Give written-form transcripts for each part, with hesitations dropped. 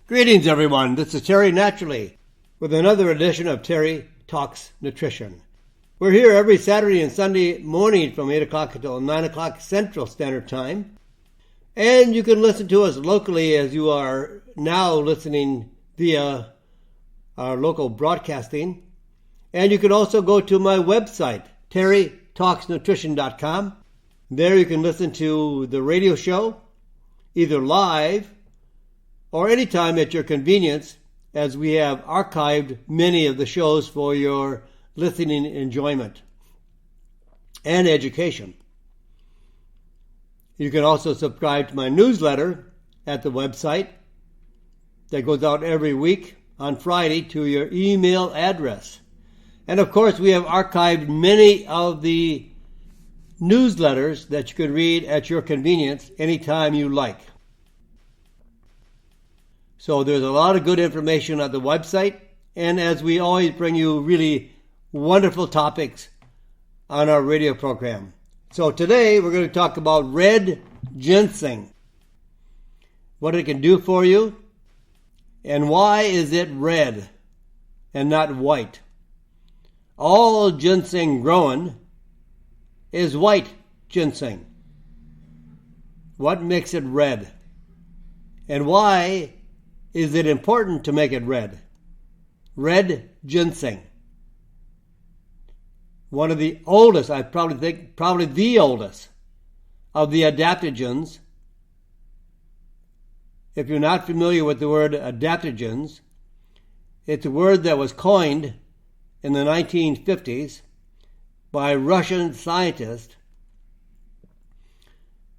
Greetings, everyone. This is Terry Naturally with another edition of Terry Talks Nutrition. We're here every Saturday and Sunday morning from 8 o'clock until 9 o'clock Central Standard Time. And you can listen to us locally as you are now listening via our local broadcasting. And you can also go to my website, terrytalksnutrition.com. There you can listen to the radio show, either live or anytime at your convenience, as we have archived many of the shows for your listening enjoyment and education. You can also subscribe to my newsletter at the website that goes out every week on Friday to your email address. And of course, we have archived many of the newsletters that you can read at your convenience anytime you like. So there's a lot of good information on the website, and as we always bring you really wonderful topics on our radio program. So today we're going to talk about red ginseng, what it can do for you, and why is it red and not white. All ginseng grown is white ginseng. What makes it red? And why is it important to make it red? Red ginseng. One of the oldest, I probably the oldest of the adaptogens. If you're not familiar with the word adaptogens, it's a word that was coined in the 1950s by Russian scientists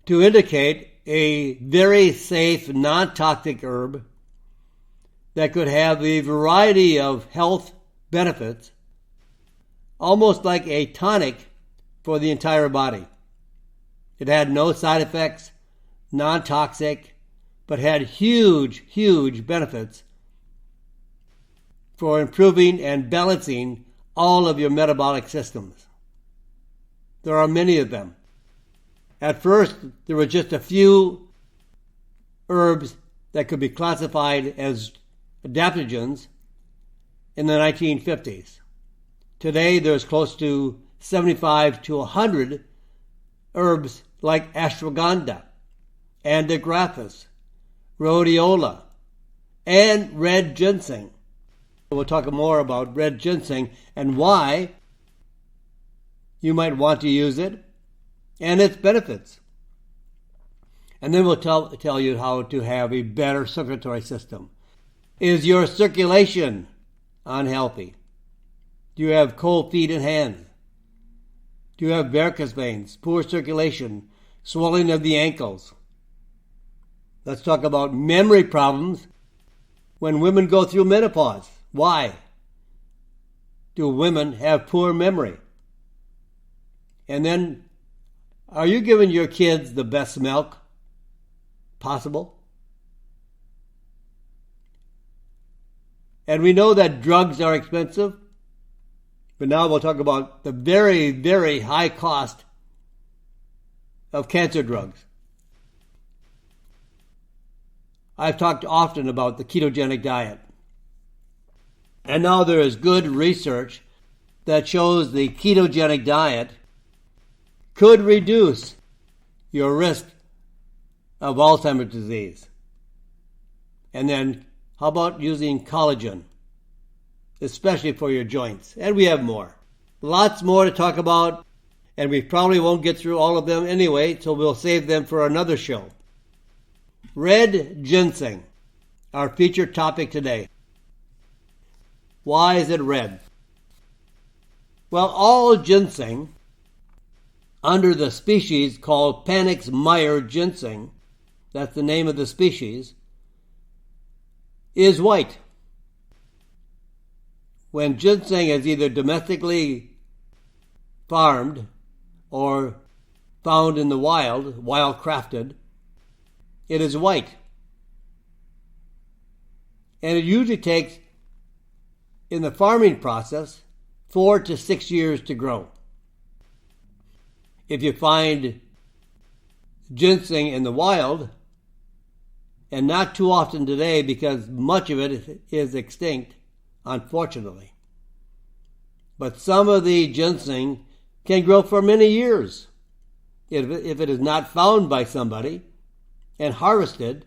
to indicate a very safe, non-toxic herb that could have a variety of health benefits, almost like a tonic for the entire body. It had no side effects, non-toxic, but had huge, huge benefits for improving and balancing all of your metabolic systems. There are many of them. At first, there were just a few herbs that could be classified as adaptogens in the 1950s. Today, there's close to 75 to 100 herbs like ashwagandha, antigraphis, rhodiola, and red ginseng. We'll talk more about red ginseng and why you might want to use it and its benefits. And then we'll tell you how to have a better circulatory system. Is your circulation unhealthy? Do you have cold feet and hands? Do you have varicose veins, poor circulation, swelling of the ankles? Let's talk about memory problems when women go through menopause. Why do women have poor memory? And then, are you giving your kids the best milk possible? And we know that drugs are expensive, but now we'll talk about the very, very high cost of cancer drugs. I've talked often about the ketogenic diet. And now there is good research that shows the ketogenic diet could reduce your risk of Alzheimer's disease. And then how about using collagen, especially for your joints? And we have more. Lots more to talk about, and we probably won't get through all of them anyway, so we'll save them for another show. Red ginseng, our featured topic today. Why is it red? Well, all ginseng under the species called Panax Meyer ginseng, that's the name of the species, is white. When ginseng is either domestically farmed or found in the wild crafted, it is white. And it usually takes, in the farming process, 4 to 6 years to grow. If you find ginseng in the wild and not too often today because much of it is extinct, unfortunately. But some of the ginseng can grow for many years if it is not found by somebody and harvested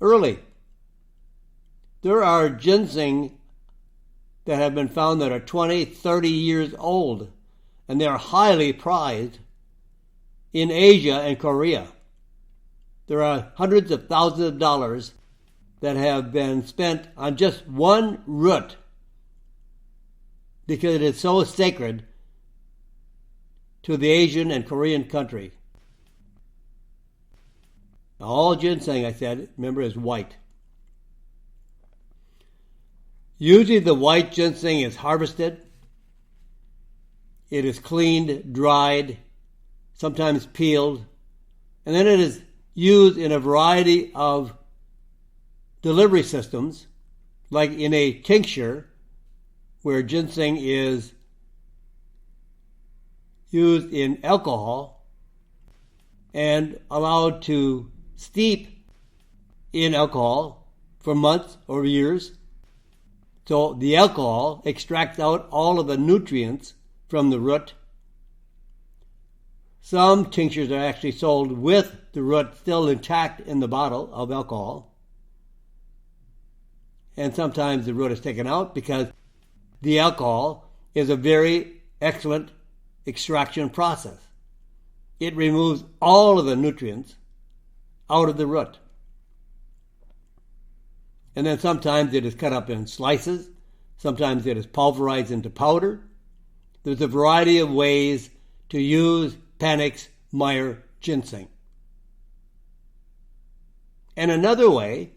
early. There are ginseng that have been found that are 20, 30 years old, and they are highly prized in Asia and Korea. There are hundreds of thousands of dollars that have been spent on just one root because it is so sacred to the Asian and Korean country. All ginseng, I said, remember, is white. Usually the white ginseng is harvested. It is cleaned, dried, sometimes peeled, and then it is used in a variety of delivery systems, like in a tincture where ginseng is used in alcohol and allowed to steep in alcohol for months or years. So the alcohol extracts out all of the nutrients from the root. Some tinctures are actually sold with the root still intact in the bottle of alcohol. And sometimes the root is taken out because the alcohol is a very excellent extraction process. It removes all of the nutrients out of the root. And then sometimes it is cut up in slices. Sometimes it is pulverized into powder. There's a variety of ways to use Panics Meyer ginseng. And another way,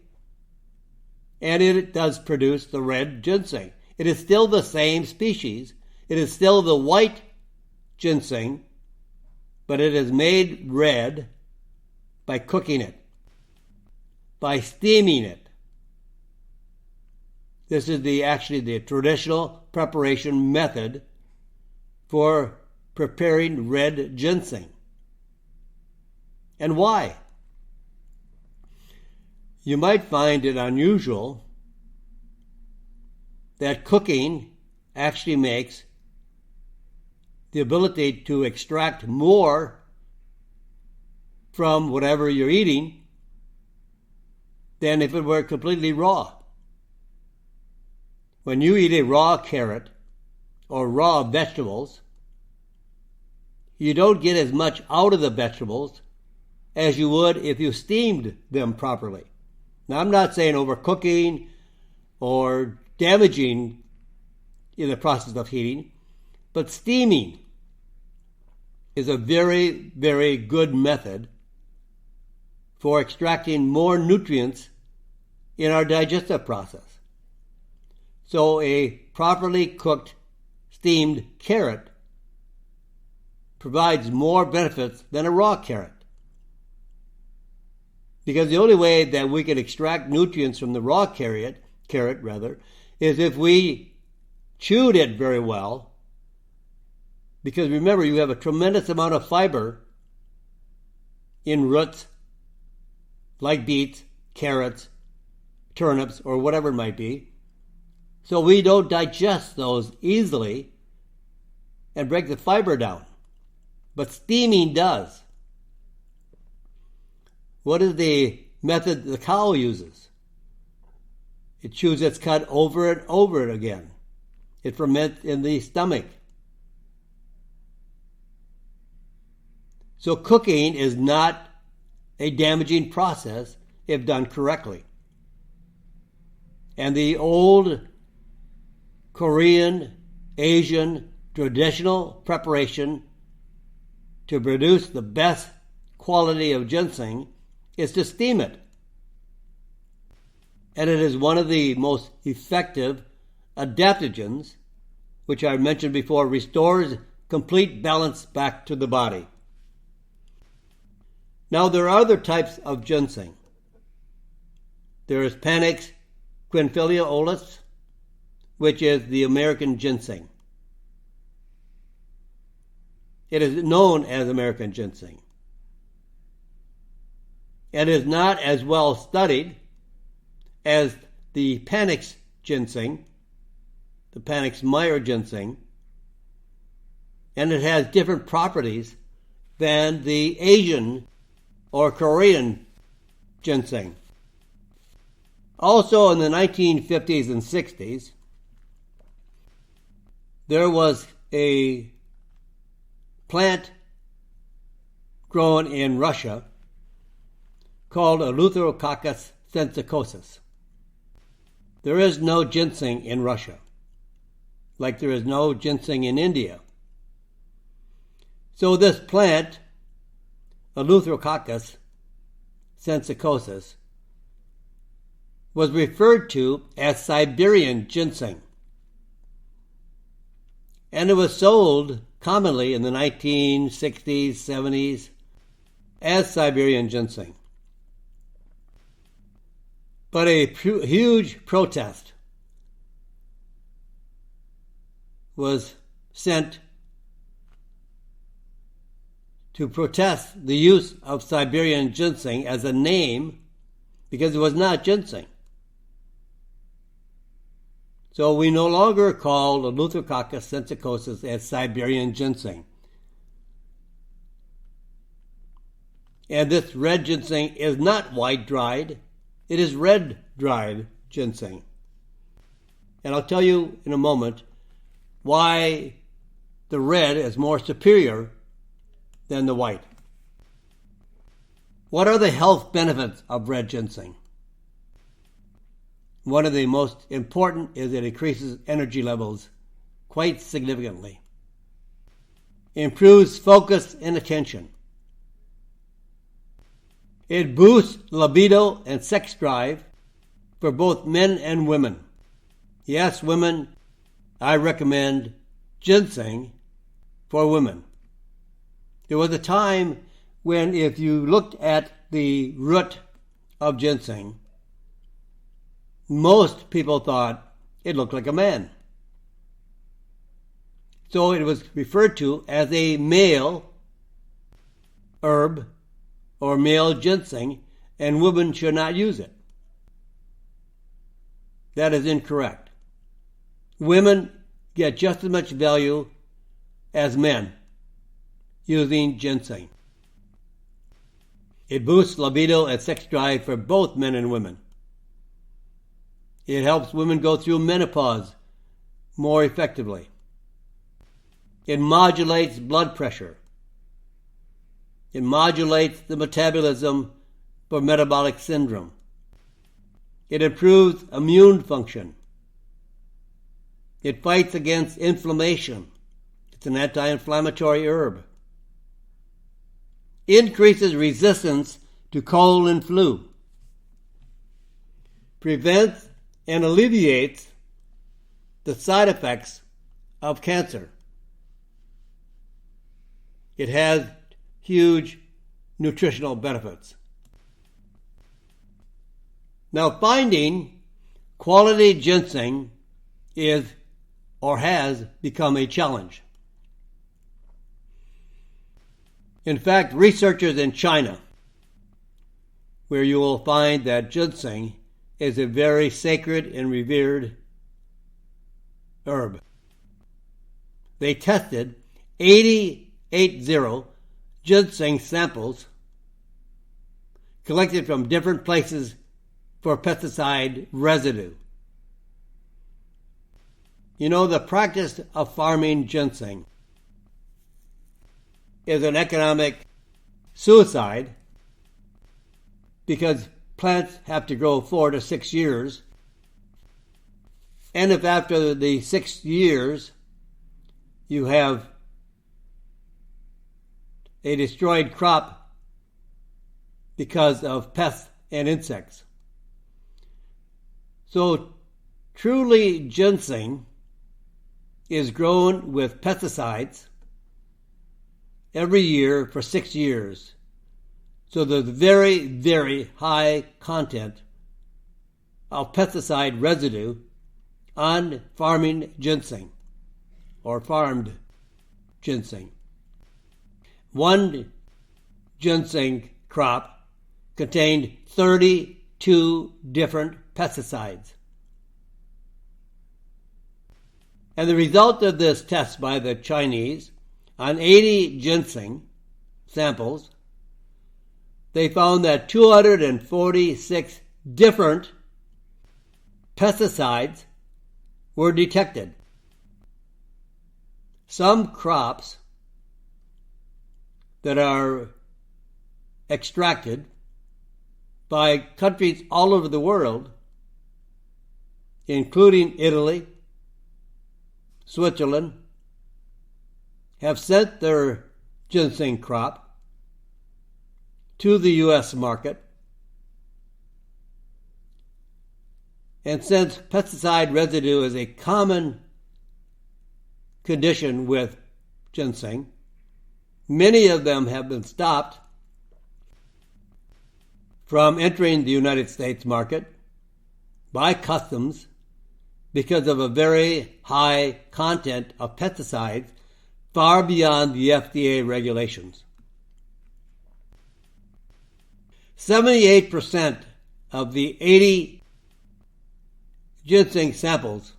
and it does produce the red ginseng. It is still the same species. It is still the white ginseng, but it is made red by cooking it, by steaming it. This is actually the traditional preparation method for preparing red ginseng. And why? You might find it unusual that cooking actually makes the ability to extract more from whatever you're eating than if it were completely raw. When you eat a raw carrot or raw vegetables, you don't get as much out of the vegetables as you would if you steamed them properly. Now, I'm not saying overcooking or damaging in the process of heating, but steaming is a very, very good method for extracting more nutrients in our digestive process. So a properly cooked, steamed carrot provides more benefits than a raw carrot. Because the only way that we can extract nutrients from the raw carrot is if we chewed it very well. Because remember, you have a tremendous amount of fiber in roots like beets, carrots, turnips, or whatever it might be. So we don't digest those easily and break the fiber down. But steaming does. What is the method the cow uses? It chews its cud over and over again. It ferments in the stomach. So cooking is not a damaging process if done correctly. And the old Korean, Asian, traditional preparation to produce the best quality of ginseng is to steam it. And it is one of the most effective adaptogens, which I mentioned before, restores complete balance back to the body. Now, there are other types of ginseng. There is Panax quinfoliolus, which is the American ginseng. It is known as American ginseng. and is not as well studied as the Panax ginseng, the Panax-Meyer ginseng, and it has different properties than the Asian or Korean ginseng. Also in the 1950s and 60s, there was a plant grown in Russia called Eleutherococcus sensicosus. There is no ginseng in Russia, like there is no ginseng in India. So this plant, Eleutherococcus sensicosus, was referred to as Siberian ginseng. And it was sold commonly in the 1960s, 70s as Siberian ginseng. But a huge protest was sent to protest the use of Siberian ginseng as a name because it was not ginseng. So we no longer call Eleutherococcus sensicosus as Siberian ginseng. And this red ginseng is not white dried, it is red dried ginseng. And I'll tell you in a moment why the red is more superior than the white. What are the health benefits of red ginseng? One of the most important is it increases energy levels quite significantly. Improves focus and attention. It boosts libido and sex drive for both men and women. Yes, women, I recommend ginseng for women. There was a time when if you looked at the root of ginseng, most people thought it looked like a man. So it was referred to as a male herb or male ginseng, and women should not use it. That is incorrect. Women get just as much value as men using ginseng. It boosts libido and sex drive for both men and women. It helps women go through menopause more effectively. It modulates blood pressure. It modulates the metabolism for metabolic syndrome. It improves immune function. It fights against inflammation. It's an anti-inflammatory herb. Increases resistance to cold and flu. Prevents and alleviates the side effects of cancer. It has huge nutritional benefits. Now, finding quality ginseng is or has become a challenge. In fact, researchers in China, where you will find that ginseng is a very sacred and revered herb, they tested 80 ginseng samples collected from different places for pesticide residue. You know, the practice of farming ginseng is an economic suicide because plants have to grow 4 to 6 years. And if after the 6 years you have a destroyed crop because of pests and insects. So truly ginseng is grown with pesticides every year for 6 years. So there's very, very high content of pesticide residue on farming ginseng or farmed ginseng. One ginseng crop contained 32 different pesticides. And the result of this test by the Chinese on 80 ginseng samples, they found that 246 different pesticides were detected. Some crops that are extracted by countries all over the world, including Italy, Switzerland, have sent their ginseng crop to the U.S. market. And since pesticide residue is a common condition with ginseng, many of them have been stopped from entering the United States market by customs because of a very high content of pesticides far beyond the FDA regulations. 78% of the 80 ginseng samples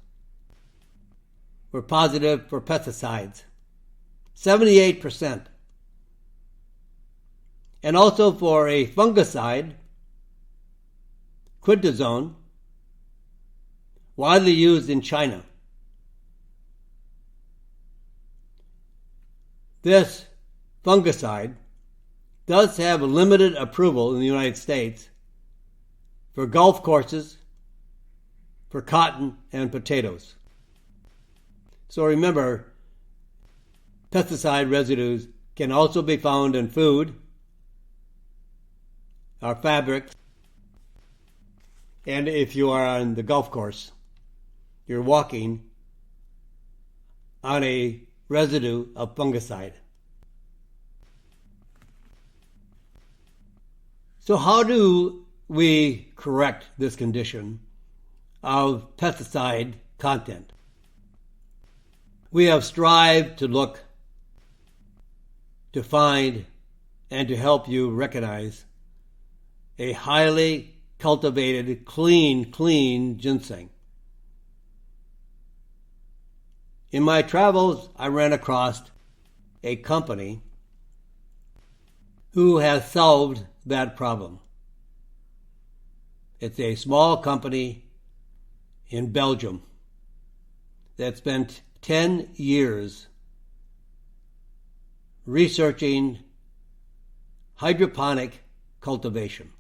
were positive for pesticides. 78%. And also for a fungicide, quintazone, widely used in China. This fungicide does have limited approval in the United States for golf courses, for cotton and potatoes. So remember, pesticide residues can also be found in food, our fabrics, and if you are on the golf course, you're walking on a residue of fungicide. So how do we correct this condition of pesticide content? We have strived to look, to find, and to help you recognize a highly cultivated, clean ginseng. In my travels, I ran across a company who has solved that problem. It's a small company in Belgium that spent 10 years researching hydroponic cultivation.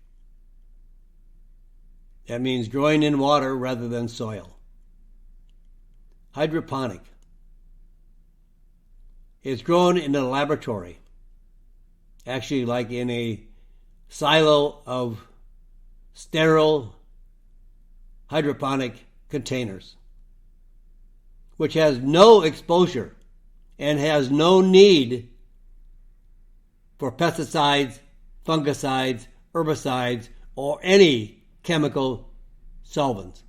That means growing in water rather than soil. Hydroponic. It's grown in a laboratory, actually like in a silo of sterile hydroponic containers, which has no exposure and has no need for pesticides, fungicides, herbicides, or any chemical solvents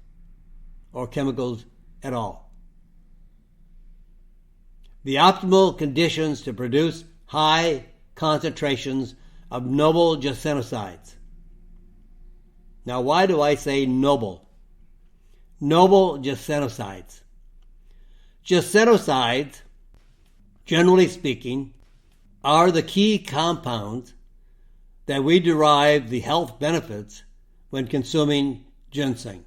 or chemicals at all. The optimal conditions to produce high concentrations of noble gissenicides. Now, why do I say noble? Noble gissenicides. Gissenicides, generally speaking, are the key compounds that we derive the health benefits when consuming ginseng.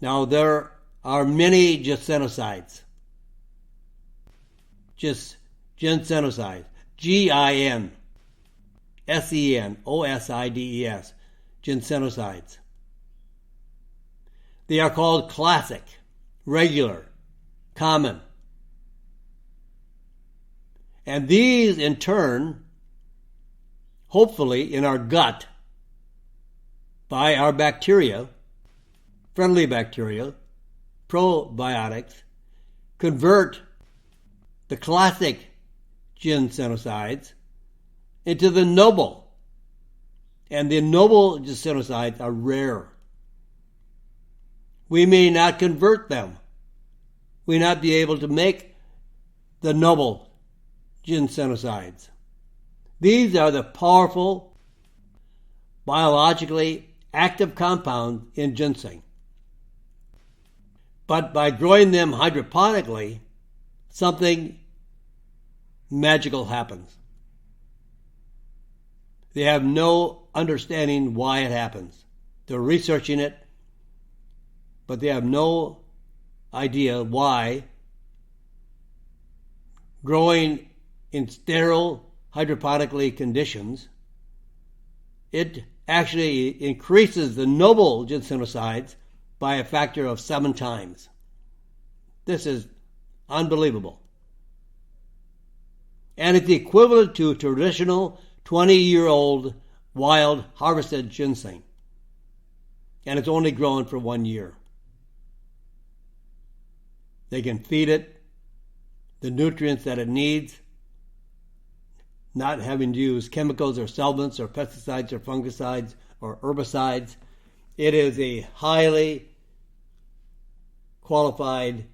Now, there are many gissenicides. Ginsenosides. Ginsenosides. Ginsenosides. They are called classic, regular, common. And these, in turn, hopefully in our gut, by our bacteria, friendly bacteria, probiotics, convert the classic ginsenosides into the noble. And the noble ginsenosides are rare. We may not convert them. We may not be able to make the noble ginsenosides. These are the powerful, biologically active compounds in ginseng. But by growing them hydroponically, something magical happens. They have no understanding why it happens. They're researching it, but they have no idea why growing in sterile hydroponically conditions, it actually increases the noble ginsenosides by a factor of 7 times. This is unbelievable. And it's equivalent to traditional 20-year-old wild harvested ginseng. And it's only grown for 1 year. They can feed it the nutrients that it needs, not having to use chemicals or solvents or pesticides or fungicides or herbicides. It is a highly qualified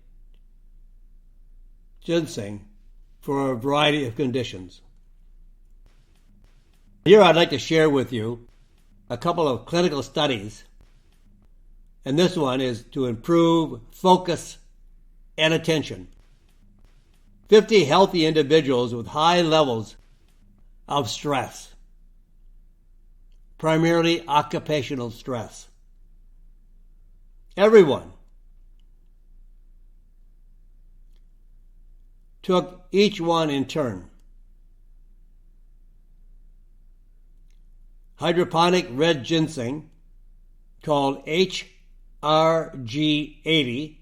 ginseng for a variety of conditions. Here I'd like to share with you a couple of clinical studies, and this one is to improve focus and attention. 50 healthy individuals with high levels of stress, primarily occupational stress. Everyone took each one in turn hydroponic red ginseng called HRG80.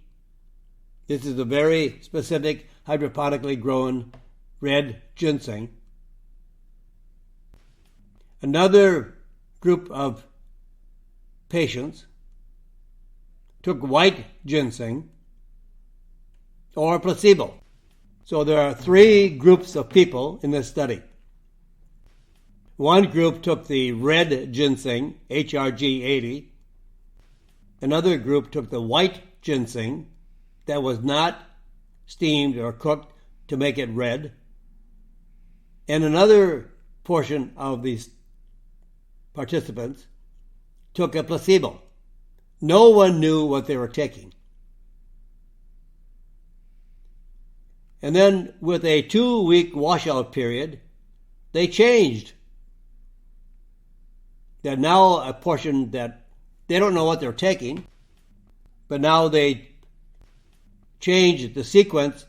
This is a very specific hydroponically grown red ginseng. Another group of patients took white ginseng or placebo. So there are 3 groups of people in this study. One group took the red ginseng, HRG80. Another group took the white ginseng that was not steamed or cooked to make it red. And another portion of these participants took a placebo. No one knew what they were taking. And then with a 2-week washout period, they changed. They're now a portion that they don't know what they're taking, but now they changed the sequence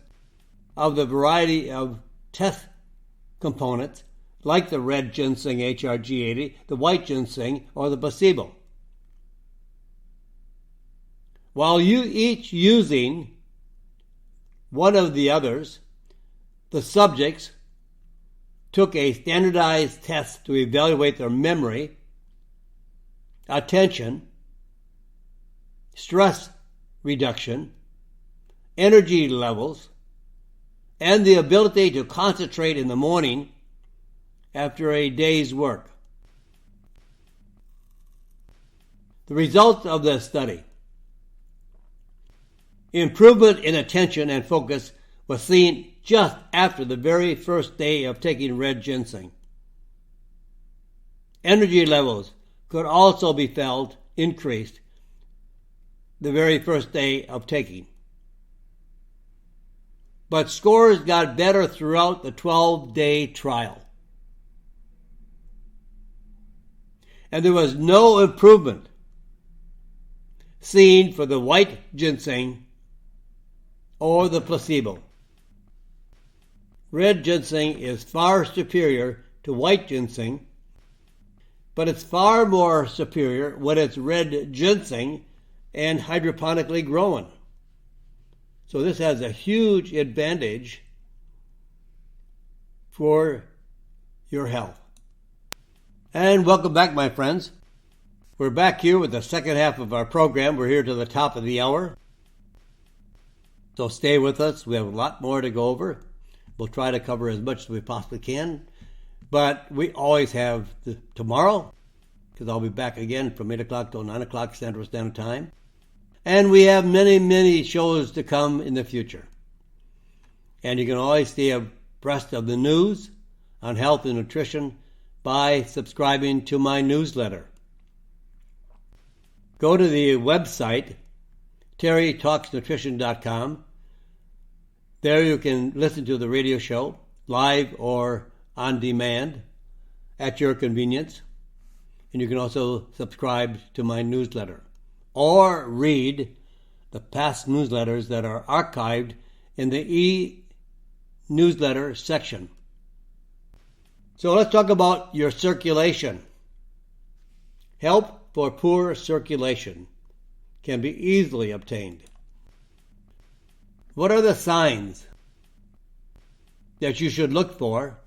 of the variety of test components, like the red ginseng HRG80, the white ginseng, or the placebo. While each using one of the others, the subjects took a standardized test to evaluate their memory, attention, stress reduction, energy levels, and the ability to concentrate in the morning after a day's work. The results of this study: improvement in attention and focus was seen just after the very first day of taking red ginseng. Energy levels could also be felt increased the very first day of taking. But scores got better throughout the 12-day trial. And there was no improvement seen for the white ginseng or the placebo. Red ginseng is far superior to white ginseng, but it's far more superior when it's red ginseng and hydroponically grown. So this has a huge advantage for your health. And welcome back, my friends. We're back here with the second half of our program. We're here to the top of the hour. So stay with us. We have a lot more to go over. We'll try to cover as much as we possibly can. But we always have tomorrow, because I'll be back again from 8 o'clock till 9 o'clock Central Standard Time. And we have many, many shows to come in the future. And you can always stay abreast of the news on health and nutrition by subscribing to my newsletter. Go to the website, terrytalksnutrition.com. There you can listen to the radio show, live or on demand, at your convenience. And you can also subscribe to my newsletter or read the past newsletters that are archived in the e-newsletter section. So let's talk about your circulation. Help for poor circulation can be easily obtained. What are the signs that you should look for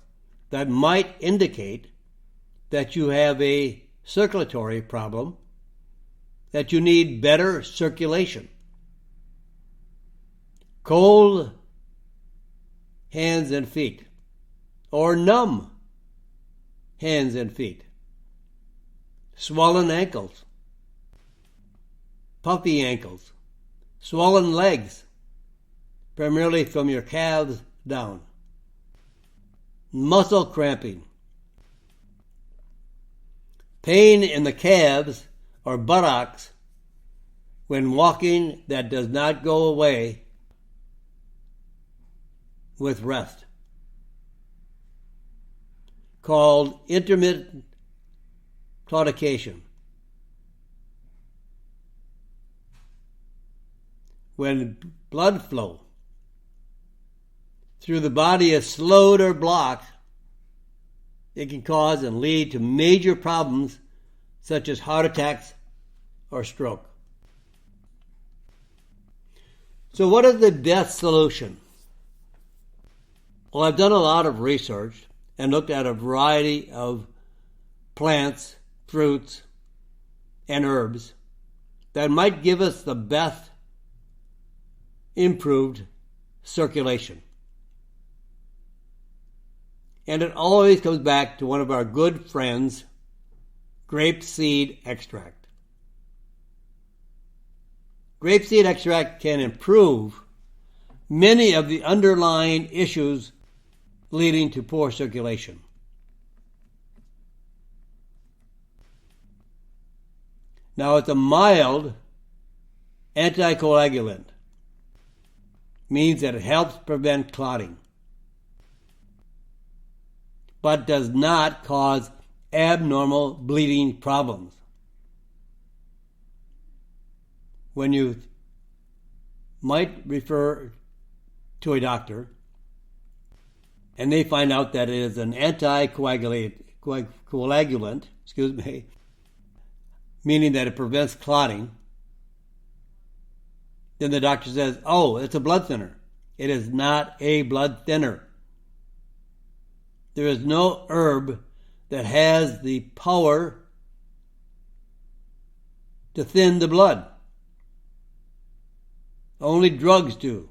that might indicate that you have a circulatory problem, that you need better circulation? Cold hands and feet, or numb hands and feet, swollen ankles, puffy ankles, swollen legs, primarily from your calves down, muscle cramping, pain in the calves or buttocks when walking that does not go away with rest, called intermittent claudication, when blood flow through the body is slowed or blocked. It can cause and lead to major problems such as heart attacks or stroke. So what is the best solution? Well, I've done a lot of research and looked at a variety of plants, fruits, and herbs that might give us the best improved circulation. And it always comes back to one of our good friends, grape seed extract. Grape seed extract can improve many of the underlying issues leading to poor circulation. Now, it's a mild anticoagulant, means that it helps prevent clotting, but does not cause abnormal bleeding problems. When you might refer to a doctor and they find out that it is an anticoagulant, meaning that it prevents clotting, then the doctor says, oh, it's a blood thinner. It is not a blood thinner. There is no herb that has the power to thin the blood. Only drugs do,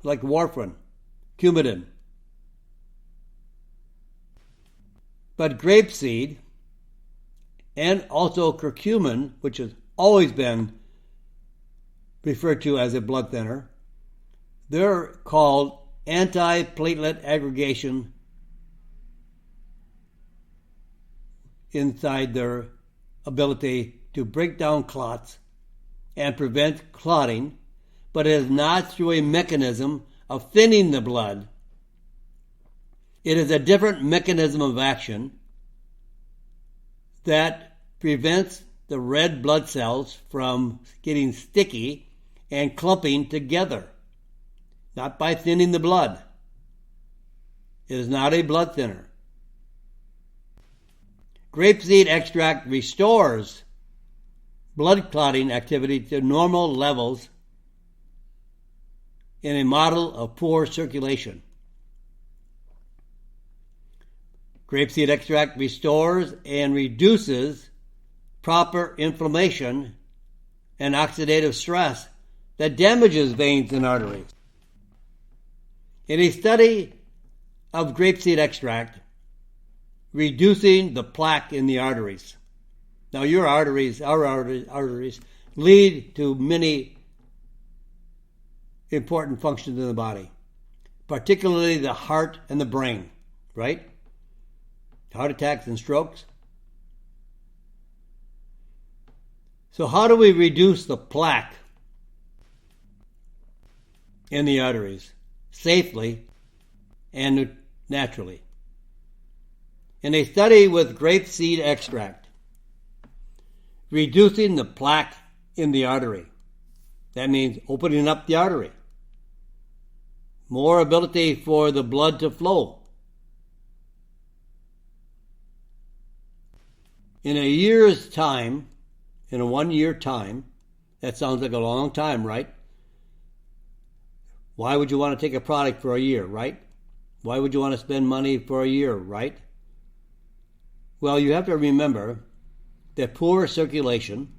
like warfarin, Coumadin. But grapeseed and also curcumin, which has always been referred to as a blood thinner, they're called antiplatelet aggregation inside their ability to break down clots and prevent clotting, but it is not through a mechanism of thinning the blood. It is a different mechanism of action that prevents the red blood cells from getting sticky and clumping together, not by thinning the blood. It is not a blood thinner. Grapeseed extract restores blood clotting activity to normal levels in a model of poor circulation. Grapeseed extract restores and reduces proper inflammation and oxidative stress that damages veins and arteries. In a study of grapeseed extract, reducing the plaque in the arteries. Now our arteries lead to many important functions in the body, particularly the heart and the brain. right? Heart attacks and strokes. So how do we reduce the plaque in the arteries safely and naturally? In a study with grape seed extract, reducing the plaque in the artery, that means opening up the artery, more ability for the blood to flow. In a year's time, in a 1 year time, that sounds like a long time, right? Why would you want to take a product for a year, right? Why would you want to spend money for a year, right? Well, you have to remember that poor circulation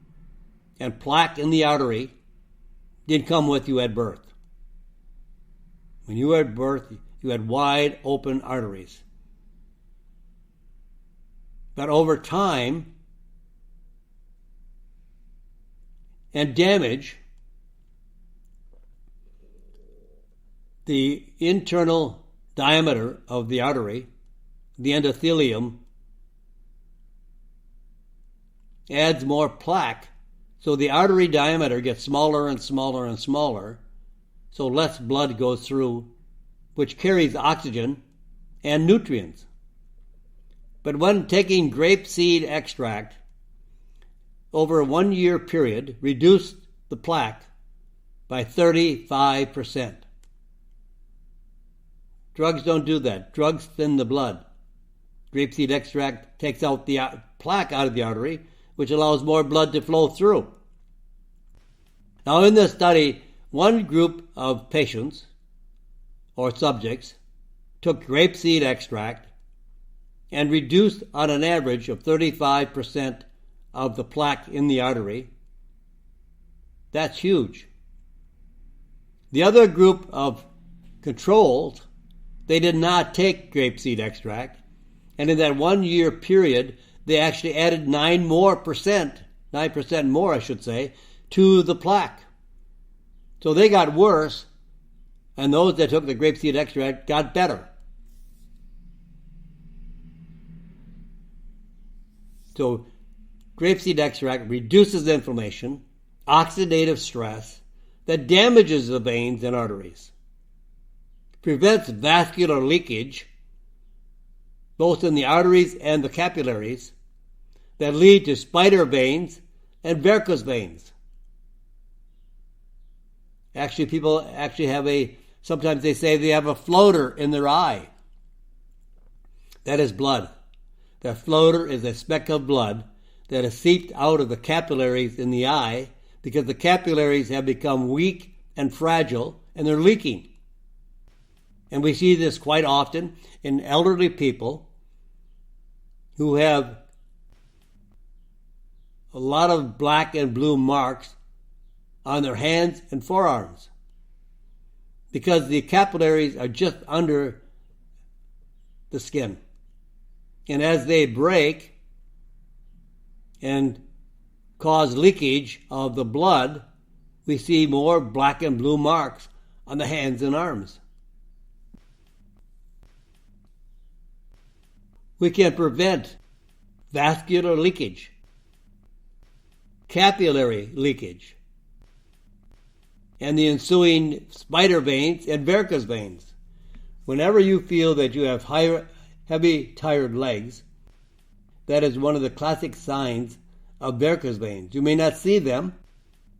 and plaque in the artery didn't come with you at birth. When you were at birth, you had wide open arteries. But over time and damage, the internal diameter of the artery, the endothelium, adds more plaque. So the artery diameter gets smaller and smaller and smaller, so less blood goes through, which carries oxygen and nutrients. But when taking grapeseed extract over a 1 year period, reduced the plaque by 35%. Drugs don't do that. Drugs thin the blood. Grapeseed extract takes out the plaque out of the artery, which allows more blood to flow through. Now, in this study, one group of patients or subjects took grapeseed extract and reduced on an average of 35% of the plaque in the artery. That's huge. The other group of controls, they did not take grapeseed extract, and in that 1 year period, they actually added 9% more, I should say, to the plaque. So they got worse, and those that took the grapeseed extract got better. So grapeseed extract reduces inflammation, oxidative stress that damages the veins and arteries, prevents vascular leakage, both in the arteries and the capillaries, that lead to spider veins and varicose veins. Actually, people have sometimes they say they have a floater in their eye. That is blood. That floater is a speck of blood that is seeped out of the capillaries in the eye because the capillaries have become weak and fragile and they're leaking. And we see this quite often in elderly people who have a lot of black and blue marks on their hands and forearms because the capillaries are just under the skin. And as they break and cause leakage of the blood, we see more black and blue marks on the hands and arms. We can prevent vascular leakage, capillary leakage, and the ensuing spider veins and varicose veins. Whenever you feel that you have heavy, tired legs, that is one of the classic signs of varicose veins. You may not see them,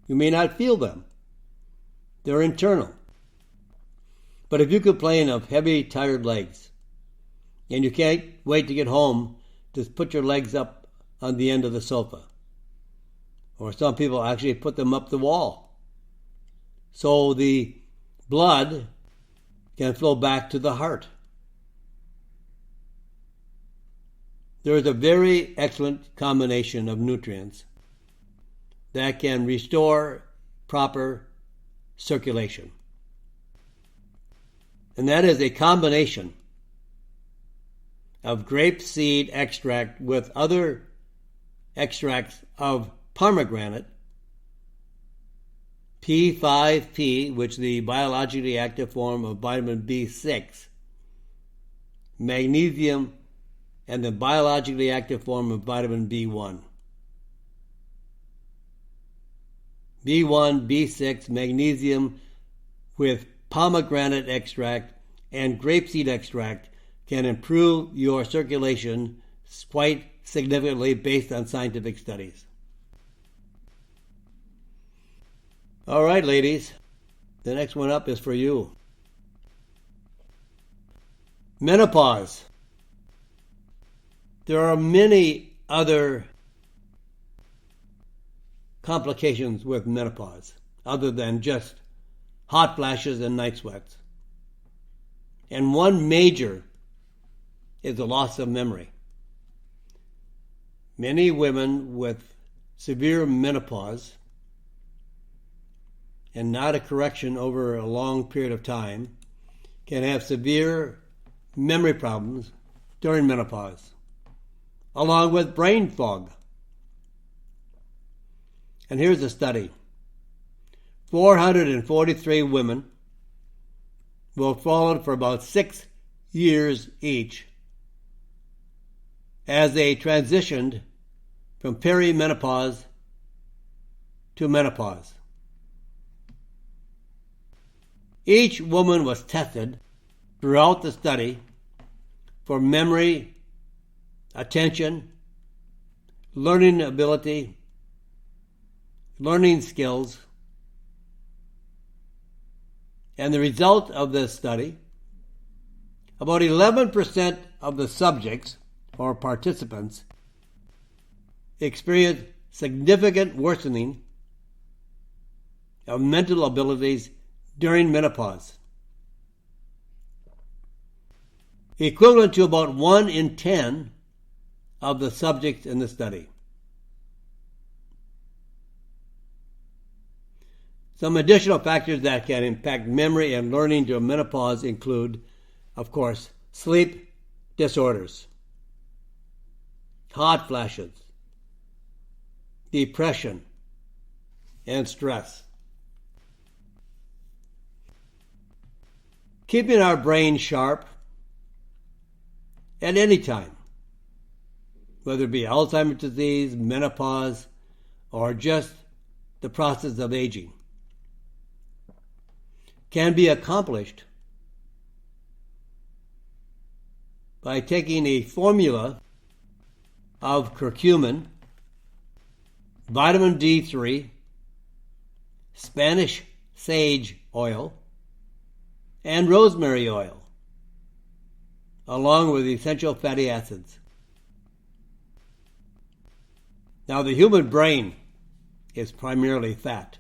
you may not feel them. They're internal. But if you complain of heavy, tired legs, and you can't wait to get home to put your legs up on the end of the sofa, or some people actually put them up the wall, so the blood can flow back to the heart. There is a very excellent combination of nutrients that can restore proper circulation. And that is a combination of grapeseed extract with other extracts of pomegranate, P5P, which is the biologically active form of vitamin B6, magnesium, and the biologically active form of vitamin B1. B1, B6, magnesium with pomegranate extract and grapeseed extract can improve your circulation quite significantly based on scientific studies. All right, ladies, the next one up is for you. Menopause. There are many other complications with menopause other than just hot flashes and night sweats. And one major is the loss of memory. Many women with severe menopause and not a correction over a long period of time can have severe memory problems during menopause, along with brain fog. And here's a study. 443 women were followed for about 6 years each as they transitioned from perimenopause to menopause. Each woman was tested throughout the study for memory, attention, learning ability, learning skills. And the result of this study, about 11% of the subjects or participants experienced significant worsening of mental abilities during menopause, equivalent to about 1 in 10 of the subjects in the study. Some additional factors that can impact memory and learning during menopause include, of course, sleep disorders, hot flashes, depression, and stress. Keeping our brain sharp at any time, whether it be Alzheimer's disease, menopause, or just the process of aging, can be accomplished by taking a formula of curcumin, vitamin D3, Spanish sage oil, and rosemary oil, along with essential fatty acids. Now, the human brain is primarily fat.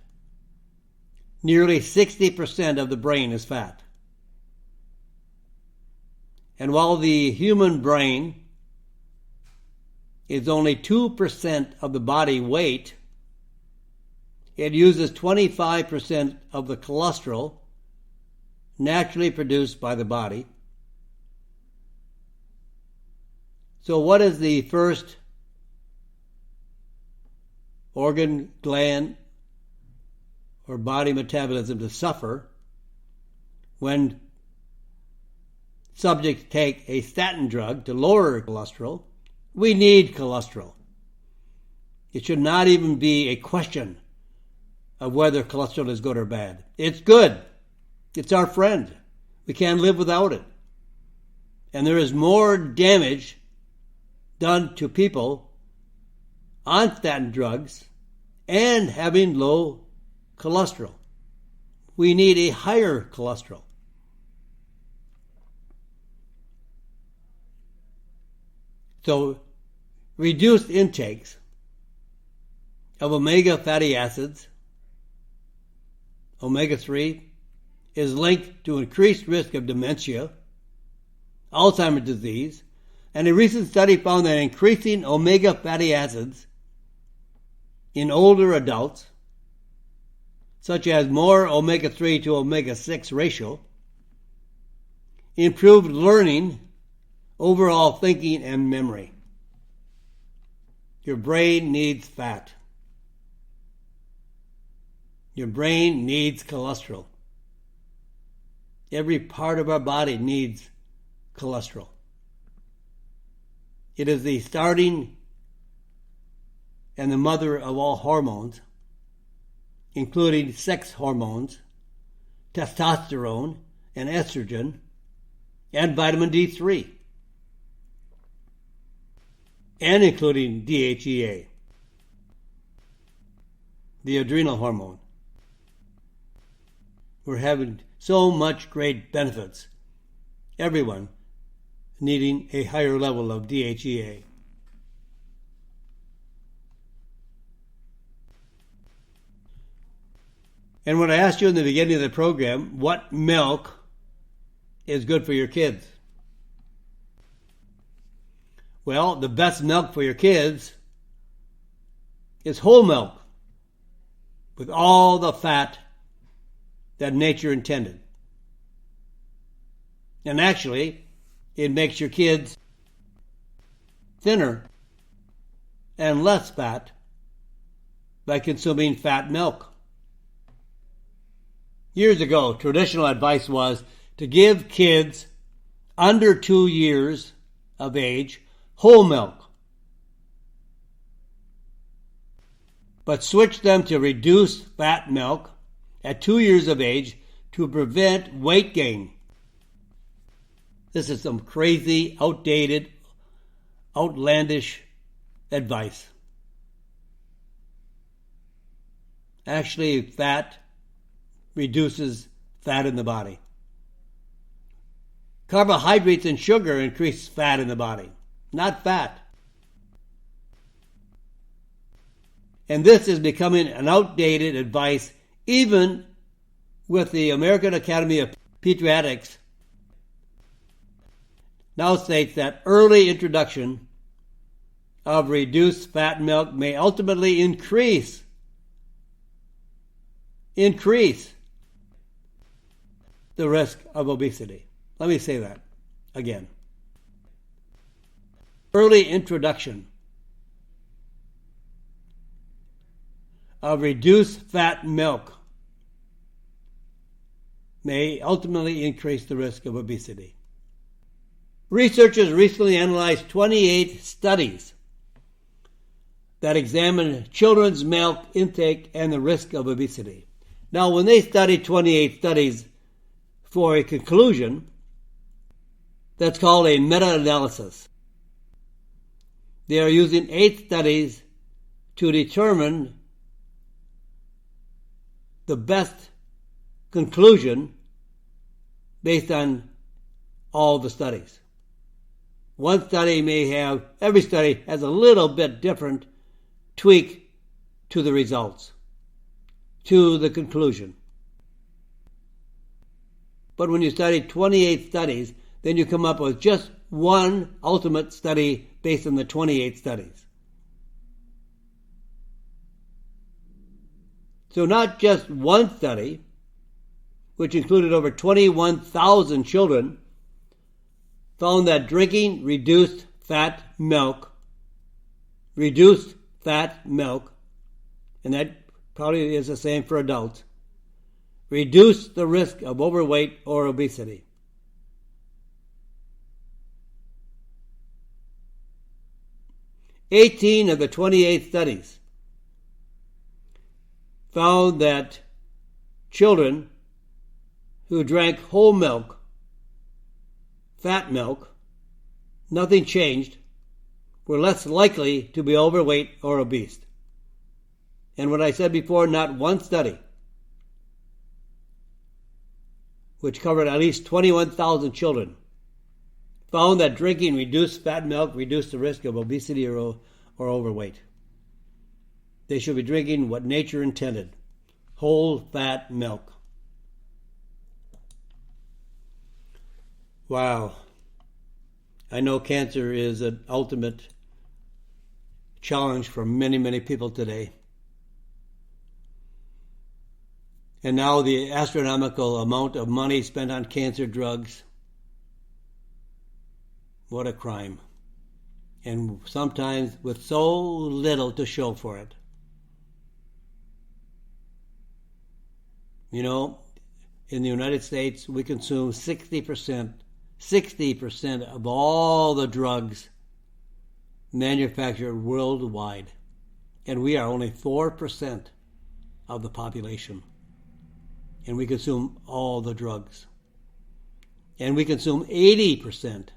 Nearly 60% of the brain is fat. And while the human brain is only 2% of the body weight, it uses 25% of the cholesterol naturally produced by the body. So what is the first organ, gland, or body metabolism to suffer when subjects take a statin drug to lower cholesterol? We need cholesterol. It should not even be a question of whether cholesterol is good or bad. It's good. It's our friend. We can't live without it. And there is more damage done to people on statin drugs and having low cholesterol. We need a higher cholesterol. So, reduced intakes of omega fatty acids, omega-3, is linked to increased risk of dementia, Alzheimer's disease, and a recent study found that increasing omega fatty acids in older adults, such as more omega-3 to omega-6 ratio, improved learning, overall thinking, and memory. Your brain needs fat. Your brain needs cholesterol. Every part of our body needs cholesterol. It is the starting and the mother of all hormones, including sex hormones, testosterone and estrogen, and vitamin D3, and including DHEA, the adrenal hormone. We're having so much great benefits. Everyone needing a higher level of DHEA. And when I asked you in the beginning of the program, what milk is good for your kids? Well, the best milk for your kids is whole milk with all the fat that nature intended. And actually, it makes your kids thinner and less fat by consuming fat milk. Years ago, traditional advice was to give kids under 2 years of age whole milk, but switch them to reduced fat milk at 2 years of age to prevent weight gain. This is some crazy, outdated, outlandish advice. Actually, fat reduces fat in the body. Carbohydrates and sugar increase fat in the body, not fat. And this is becoming an outdated advice even with the American Academy of Pediatrics now states that early introduction of reduced fat milk may ultimately increase the risk of obesity. Let me say that again. Early introduction of reduced fat milk may ultimately increase the risk of obesity. Researchers recently analyzed 28 studies that examined children's milk intake and the risk of obesity. Now, when they studied 28 studies for a conclusion, that's called a meta-analysis. They are using 8 studies to determine the best conclusion based on all the studies. One study may have, every study has a little bit different tweak to the results, to the conclusion. But when you study 28 studies, then you come up with just one ultimate study based on the 28 studies. So not just one study, which included over 21,000 children, found that drinking reduced fat milk, and that probably is the same for adults, reduced the risk of overweight or obesity. "18 of the 28 studies found that children who drank whole milk, fat milk, nothing changed, were less likely to be overweight or obese. And what I said before, not one study, which covered at least 21,000 children, found that drinking reduced fat milk reduced the risk of obesity or overweight. They should be drinking what nature intended, whole fat milk. Wow. I know cancer is an ultimate challenge for many, many people today. And now the astronomical amount of money spent on cancer drugs. What a crime. And sometimes with so little to show for it. You know, in the United States, we consume 60% of all the drugs manufactured worldwide, and we are only 4% of the population, and we consume all the drugs. And we consume 80%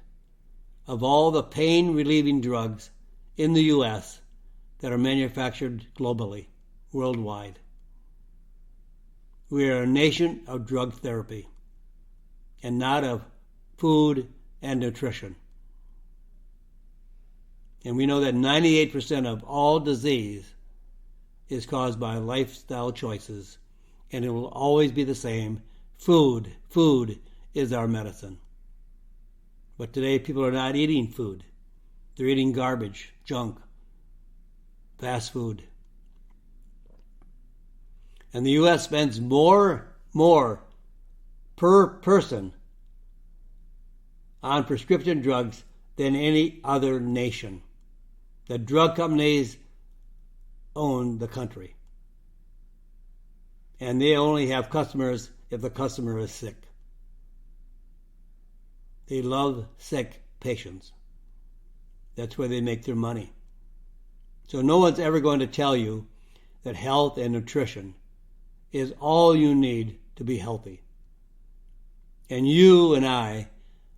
of all the pain-relieving drugs in the U.S. that are manufactured globally, worldwide. We are a nation of drug therapy and not of food and nutrition. And we know that 98% of all disease is caused by lifestyle choices, and it will always be the same. Food is our medicine. But today people are not eating food. They're eating garbage, junk, fast food. And the U.S. spends more per person on prescription drugs than any other nation. The drug companies own the country. And they only have customers if the customer is sick. They love sick patients. That's where they make their money. So no one's ever going to tell you that health and nutrition is all you need to be healthy. And you and I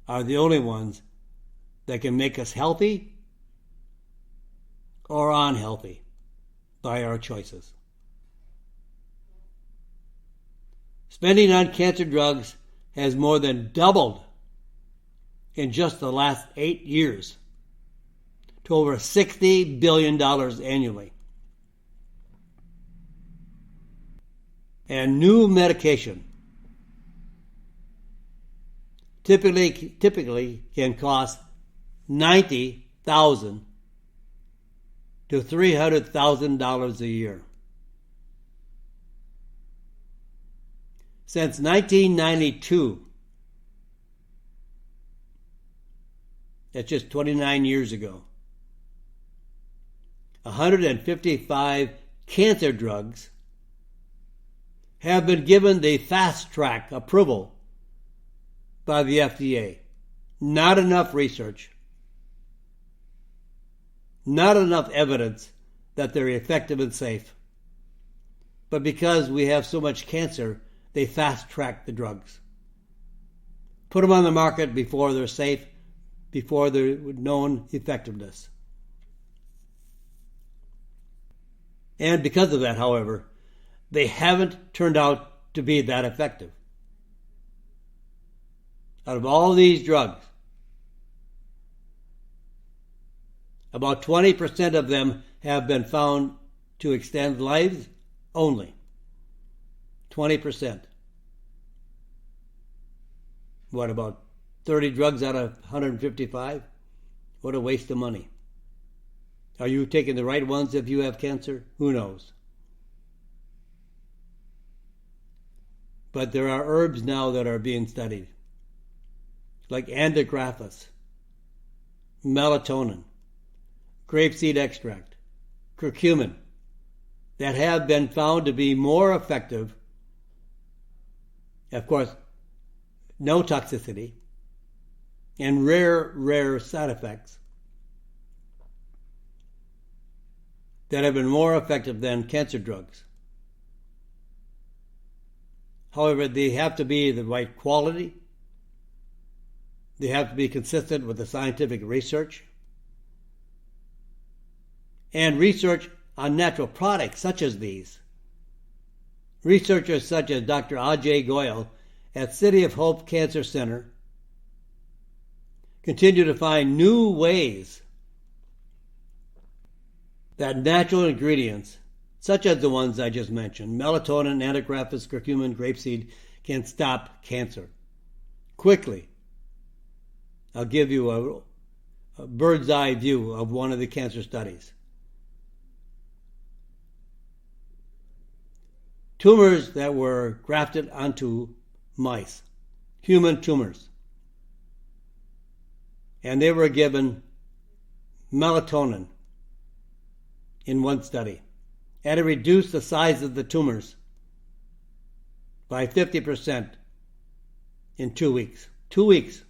are the only ones that can make us healthy or unhealthy by our choices. Spending on cancer drugs has more than doubled in just the last 8 years to over $60 billion annually. And new medication typically can cost $90,000 to $300,000 a year. Since 1992, that's just 29 years ago, 155 cancer drugs have been given the fast-track approval by the FDA. Not enough research, not enough evidence that they're effective and safe. But because we have so much cancer, they fast-track the drugs. Put them on the market before they're safe, before their known effectiveness. And because of that, however, they haven't turned out to be that effective. Out of all these drugs, about 20% of them have been found to extend lives only. 20%. What, about 30 drugs out of 155? What a waste of money. Are you taking the right ones if you have cancer? Who knows? But there are herbs now that are being studied, like antigraphis, melatonin, grapeseed extract, curcumin, that have been found to be more effective. Of course, no toxicity and rare side effects that have been more effective than cancer drugs. However, they have to be the right quality. They have to be consistent with the scientific research. And research on natural products such as these. Researchers such as Dr. Ajay Goyal at City of Hope Cancer Center continue to find new ways that natural ingredients, such as the ones I just mentioned, melatonin, antigraphis, curcumin, grapeseed, can stop cancer quickly. I'll give you a bird's eye view of one of the cancer studies. Tumors that were grafted onto mice, human tumors, and they were given melatonin in one study, and it reduced the size of the tumors by 50% in 2 weeks. 2 weeks.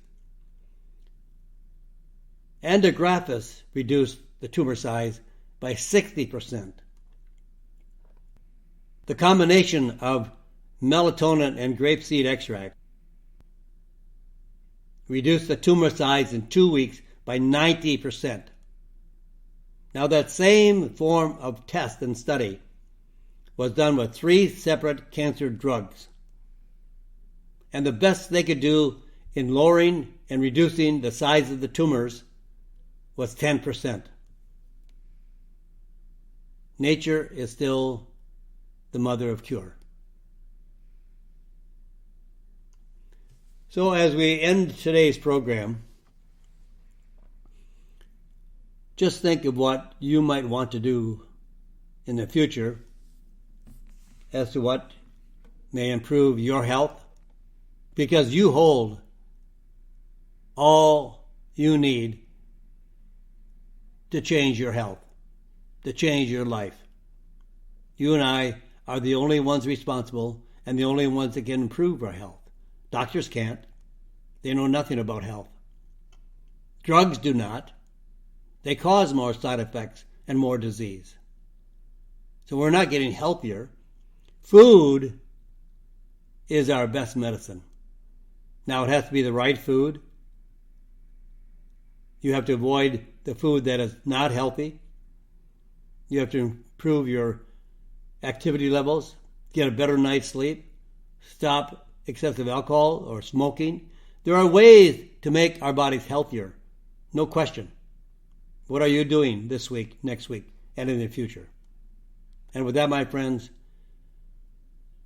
Antigraphis reduced the tumor size by 60%. The combination of melatonin and grapeseed extract reduced the tumor size in 2 weeks by 90%. Now, that same form of test and study was done with 3 separate cancer drugs. And the best they could do in lowering and reducing the size of the tumors was 10%. Nature is still the mother of cure. So as we end today's program, just think of what you might want to do in the future as to what may improve your health, because you hold all you need to change your health, to change your life. You and I are the only ones responsible and the only ones that can improve our health. Doctors can't. They know nothing about health. Drugs do not. They cause more side effects and more disease. So we're not getting healthier. Food is our best medicine. Now, it has to be the right food. You have to avoid the food that is not healthy. You have to improve your activity levels, get a better night's sleep, stop excessive alcohol or smoking. There are ways to make our bodies healthier, no question. What are you doing this week, next week, and in the future? And with that, my friends,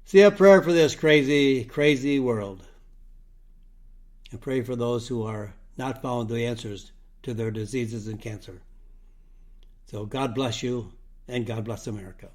say a prayer for this crazy, crazy world. And pray for those who are not found the answers to their diseases and cancer. So God bless you, and God bless America.